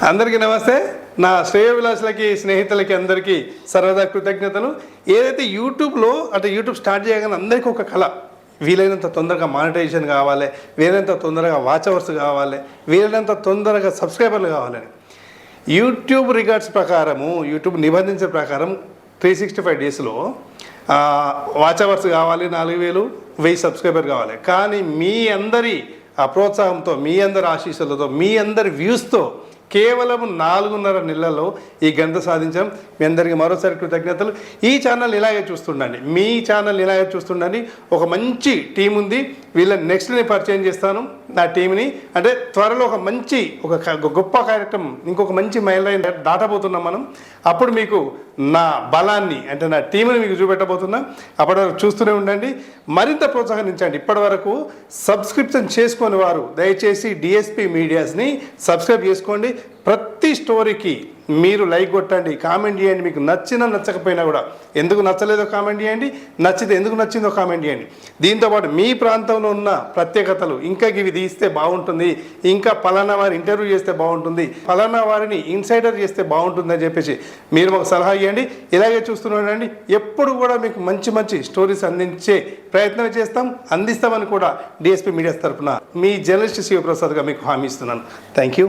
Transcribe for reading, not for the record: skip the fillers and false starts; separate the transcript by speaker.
Speaker 1: అందరికీ నమస్తే. నా శ్రేయోభిలాషులకి స్నేహితులకి అందరికీ సర్వదా కృతజ్ఞతలు. ఏదైతే యూట్యూబ్లో అంటే యూట్యూబ్ స్టార్ట్ చేయగానే అందరికీ ఒక కళ, వీలైనంత తొందరగా మానిటైజేషన్ కావాలి, వీలైనంత తొందరగా వాచ్ అవర్స్ కావాలి, వీలైనంత తొందరగా సబ్స్క్రైబర్లు కావాలని. యూట్యూబ్ రికార్డ్స్ ప్రకారము, యూట్యూబ్ నిబంధించే ప్రకారం 365 డేస్లో వాచ్ అవర్స్ కావాలి, 4000, 1000 సబ్స్క్రైబర్ కావాలి. కానీ మీ అందరి ప్రోత్సాహంతో, మీ అందరి ఆశీస్సులతో, మీ అందరి వ్యూస్తో కేవలం 4.5 నెలల్లో ఈ గంట సాధించాం. మీ అందరికీ మరోసారి కృతజ్ఞతలు. ఈ ఛానల్ ఇలాగే చూస్తుండండి, మీ ఛానల్ ఇలాగే చూస్తుండండి. ఒక మంచి టీం ఉంది, వీళ్ళని నెక్స్ట్ నేను పరిచయం చేస్తాను నా టీంని. అంటే త్వరలో ఒక మంచి ఒక గొప్ప కార్యక్రమం, ఇంకొక మంచి మైల్ లైన్ దాటబోతున్నాం మనం. అప్పుడు మీకు నా బలాన్ని అంటే నా టీంని మీకు చూపెట్టబోతున్నా. అప్పటి వరకు చూస్తూనే ఉండండి, మరింత ప్రోత్సహించండి. ఇప్పటి వరకు సబ్స్క్రిప్షన్ చేసుకునే వారు దయచేసి డిఎస్పి మీడియాస్ని సబ్స్క్రైబ్ చేసుకోండి. ప్రతి స్టోరీకి మీరు లైక్ కొట్టండి, కామెంట్ చేయండి. మీకు నచ్చినా నచ్చకపోయినా కూడా, ఎందుకు నచ్చలేదో కామెంట్ చేయండి, నచ్చితే ఎందుకు నచ్చిందో కామెంట్ చేయండి. దీంతోపాటు మీ ప్రాంతంలో ఉన్న ప్రత్యేకతలు, ఇంకా ఇవి తీస్తే బాగుంటుంది, ఇంకా పలానా వారి ఇంటర్వ్యూ చేస్తే బాగుంటుంది, పలానా వారిని ఇన్సైడర్ చేస్తే బాగుంటుంది అని చెప్పేసి మీరు మాకు సలహా ఇవ్వండి. ఇలాగే చూస్తున్నానండి, ఎప్పుడు కూడా మీకు మంచి మంచి స్టోరీస్ అందించే ప్రయత్నం చేస్తాం, అందిస్తామని కూడా డిఎస్పి మీడియాస్ తరఫున మీ జర్నలిస్ట్ శివప్రసాద్గా మీకు హామీ ఇస్తున్నాను. Thank you.